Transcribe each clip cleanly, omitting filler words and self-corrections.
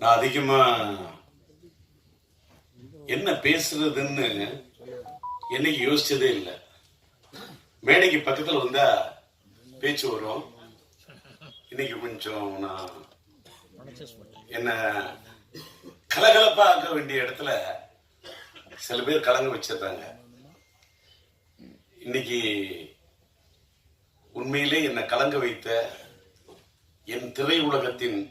நான் அதிகமா என்ன பேசுறதுன்னு என்னைக்கு யோசிச்சதே இல்லை. மேடைக்கு பக்கத்தில் வந்தா பேச்சு வரும். இன்னைக்கு கொஞ்சம் நான் என்ன கலகலப்பா ஆக்க வேண்டிய இடத்துல சில பேர் கலங்க வச்சிருந்தாங்க. இன்னைக்கு உண்மையிலே என்னை கலங்க வைத்த என் திரை உலகத்தின்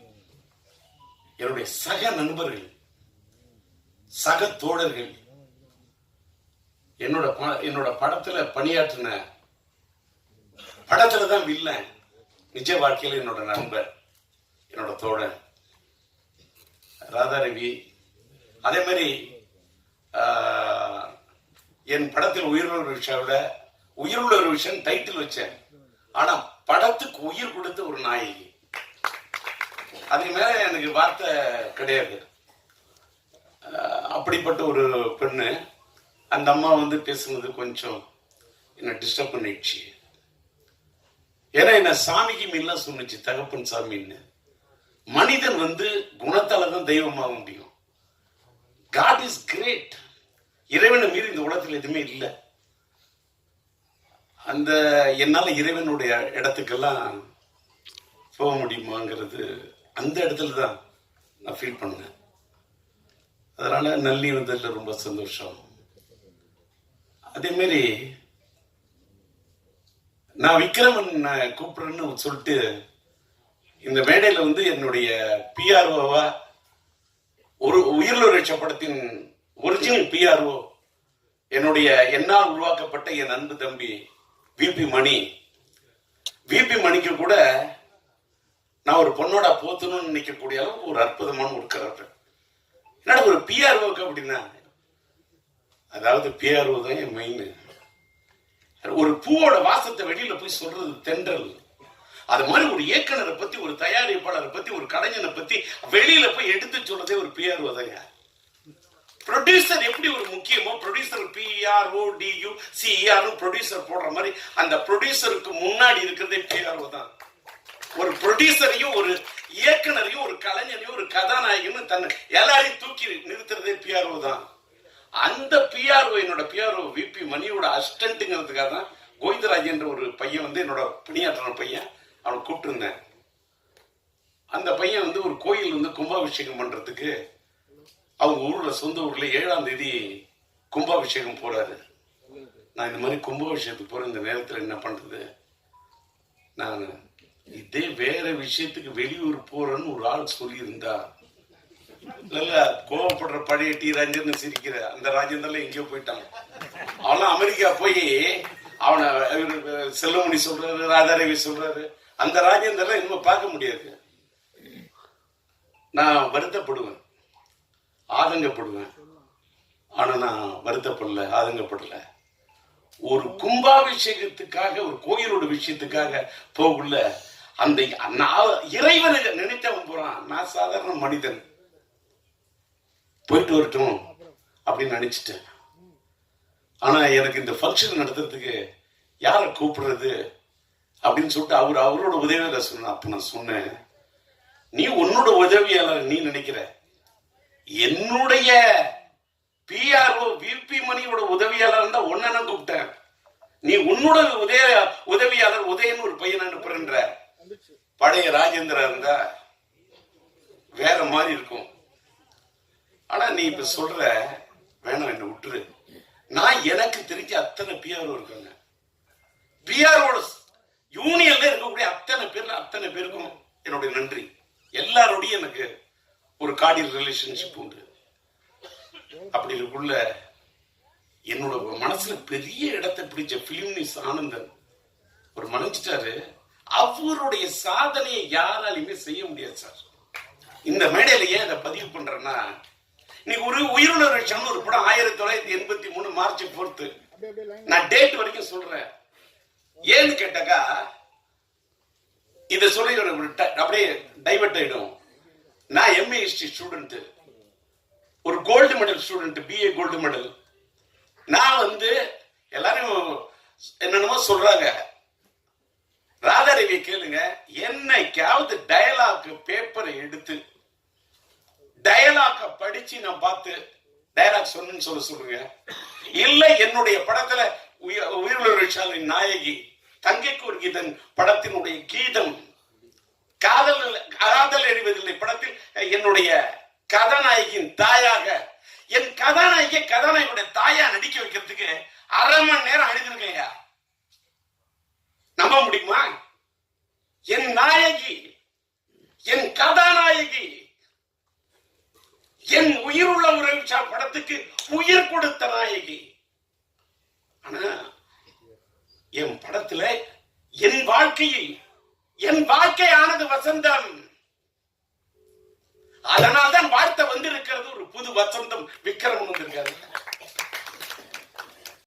என்னுடைய சக நண்பர்கள், சக தோழர்கள், என்னோட படத்துல பணியாற்றின, படத்துல தான் வில்லன், நிஜ வாழ்க்கையில் என்னோட நண்பர், என்னோட தோழன் ராதாரவி. அதே மாதிரி என் படத்தில் உயிருள்ள ஒரு விஷயம் டைட்டில் வச்சேன். ஆனா படத்துக்கு உயிர் கொடுத்த ஒரு நாயகி. அதுக்கு மேல எனக்கு வார்த்தை கிடையாது. அப்படிப்பட்ட ஒரு பெண்ணு. அந்த அம்மா பேசுனது கொஞ்சம் என்ன டிஸ்டர்ப் பண்ணிடுச்சு. ஏன்னா என்ன சாமிக்கு மீன்லாம் சொன்னிச்சு, தகப்பன் சாமின்னு. மனிதன் குணத்தால தான் தெய்வமாக முடியும். God is great. இறைவனை மீறி இந்த உலகத்தில் எதுவுமே இல்லை. அந்த என்னால இறைவனுடைய இடத்துக்கெல்லாம் போக முடியுமாங்கிறது அந்த இடத்துல தான் நான் ஃபீல் பண்ணேன். அதனால நல்லி வந்ததுல ரொம்ப சந்தோஷம். அதே மாதிரி நான் விக்ரமன் கூப்பிடுறேன்னு சொல்லிட்டு இந்த மேடையில என்னுடைய பிஆர்ஓவா ஒரு உயிர்லட்ச படத்தின் ஒரிஜினல் பிஆர்ஓ என்னுடைய என்னால் உருவாக்கப்பட்ட என் அன்பு தம்பி விபி மணி. விபி மணிக்கு கூட நான் ஒரு பொண்ணோட போத்தணும்னு நினைக்கக்கூடிய அளவுக்கு ஒரு அற்புதமான ஒரு கரெக்டர். என்னடா ஒரு பிஆர்ஓக்கு அப்படின்னா, அதாவது பிஆர்ஓ தான் என் மெயின். ஒரு பூவோட வாசத்தை வெளியில போய் சொல்றது தென்றல். அது மாதிரி ஒரு இயக்குனரை பத்தி, ஒரு தயாரிப்பாளரை பத்தி, ஒரு கலைஞனை பத்தி வெளியில போய் எடுத்து சொல்றதே ஒரு பிஆர்ஓ தாங்க. ப்ரொடியூசர் எப்படி ஒரு முக்கியமோ, ப்ரொடியூசர் பிஆர்ஓ டியூ சிஆர் ப்ரொடியூசர் போடுற மாதிரி அந்த ப்ரொடியூசருக்கு முன்னாடி இருக்கிறதே பிஆர்ஓ தான். ஒரு ப்ரொடியூசரையும், ஒரு இயக்குனரையும், ஒரு கலைஞரையும், ஒரு கதாநாயகனும் தன்னை எல்லாரையும் தூக்கி நிறுத்துறதே பிஆர்ஓ தான். அந்த பிஆர்ஓ, என்னோட பிஆர்ஓ விபி மணியோட அசிஸ்டன்ட்ங்கிறதுக்காக தான் கோவிந்தராஜ் என்ற ஒரு பையன் என்னோட பணியாற்றின பையன், அவனை கூப்பிட்டு இருந்தேன். அந்த பையன் ஒரு கோயில் கும்பாபிஷேகம் பண்றதுக்கு அவங்க ஊர்ல, சொந்த ஊர்ல 7ஆம் தேதி கும்பாபிஷேகம் போறாரு. நான் இந்த மாதிரி கும்பாபிஷேகத்துக்கு போற இந்த நேரத்தில் என்ன பண்றது, நான் இதே வேற விஷயத்துக்கு வெளியூர் போறேன்னு ஒரு ஆள் சொல்லியிருந்தா, இல்ல கோவப்படுற பழைய டி ராஜேந்திரன் சிரிக்கிற அந்த ராஜேந்திரன் எங்கேயோ போயிட்டான். அவெல்லாம் அமெரிக்கா போய் அவனை செல்வமணி சொல்றாரு, ராதாரவி சொல்றாரு. அந்த ராஜேந்திரன் இன்னும் பார்க்க முடியாது. நான் வருத்தப்படுவேன், ஆதங்கப்படுவேன். ஆனா நான் வருத்தப்படல, ஆதங்கப்படல. ஒரு கும்பாபிஷேகத்துக்காக, ஒரு கோயிலோட விஷயத்துக்காக போகல, அந்த இறைவனை நினைத்தவன் போறான். நான் சாதாரண மனிதன், போயிட்டு வரட்டும் அப்படின்னு நினைச்சிட்டேன். ஆனா எனக்கு இந்த ஃபங்க்ஷன் நடத்துறதுக்கு யாரை கூப்பிடுறது அப்படின்னு சொல்லிட்டு அவரோட உதவியாளர் சொன்ன. அப்ப நான் சொன்னேன், நீ உன்னோட உதவியாளர் நீ நினைக்கிற, என்னுடைய பிஆர்ஓ விபி மணியோட உதவியாளர் தான் ஒன்ன நான் கூப்பிட்டேன். நீ உன்னோட உதவியாளர் உதயன்னு ஒரு பையன் அனுப்புறன்ற. பழைய ராஜேந்திரா இருந்தா வேற மாதிரி இருக்கும். ஆனா நீ இப்ப சொல்ற, வேணாம் என்ன விட்டுரு. நான் எனக்கு தெரிஞ்ச அத்தனை பிஆர்ஓ இருக்காங்க. பிஆர்ஓ யூனியன்ல இருக்கக்கூடிய அத்தனை பேருக்கும் என்னுடைய நன்றி. எல்லாரோடையும் எனக்கு ஒரு கார்டியல் ரிலேஷன்ஷிப் உண்டு. அப்படி இருக்குள்ள என்னோட மனசுல பெரிய இடத்தை பிடிச்ச பிலிம்னிஸ் ஆனந்தன் ஒரு மன்னிச்சிட்டாரு. அவருடைய சாதனையை யாராலையுமே செய்ய முடியாது சார். இந்த மேடையில ஏன் அதை பதிவு பண்றேன்னா, இன்னைக்கு ஒரு உயிருள்ள ஒரு படம் 1983 மார்ச் 4 நான் டேட் வரைக்கும் சொல்றேன். ஏன்னு கேட்டாக்கா, இதை சொல்லி அப்படியே டைவர்ட் ஆயிடும். நான் எம்ஏ ஹிஸ்டரி ஸ்டூடெண்ட், ஒரு gold medal student, BA gold medal. நான் எல்லாரும் என்னென்னமோ சொல்றாங்க. ராதாரவியை கேளுங்க, என்னைக்காவது டயலாக் பேப்பரை எடுத்து டைலாக்க படிச்சு நான் பார்த்து டைலாக் சொன்னு சொல்லுங்க. இல்ல என்னுடைய படத்துல உயிருள்ள நாயகி தங்கைக்கு ஒரு கீதன் படத்தினுடைய கீதம் காதல் எறிவதில்லை படத்தில் என்னுடைய கதாநாயகியின் தாயாக என் கதாநாயகியுடைய தாயா நடிக்க வைக்கிறதுக்கு 1/2 மணி நேரம் அழுதுருக்கையா, நம்ப முடியுமா? என் நாயகி, என் கதாநாயகி, என் உயிருள்ள உறவு படத்துக்கு உயிர் கொடுத்த நாயகி. ஆனா என் படத்துல என் வாழ்க்கையானது வசந்தம். அதனால்தான் வாழ்த்த வந்து இருக்கிறது ஒரு புது வசந்தம் விக்ரம் வந்திருக்காரு.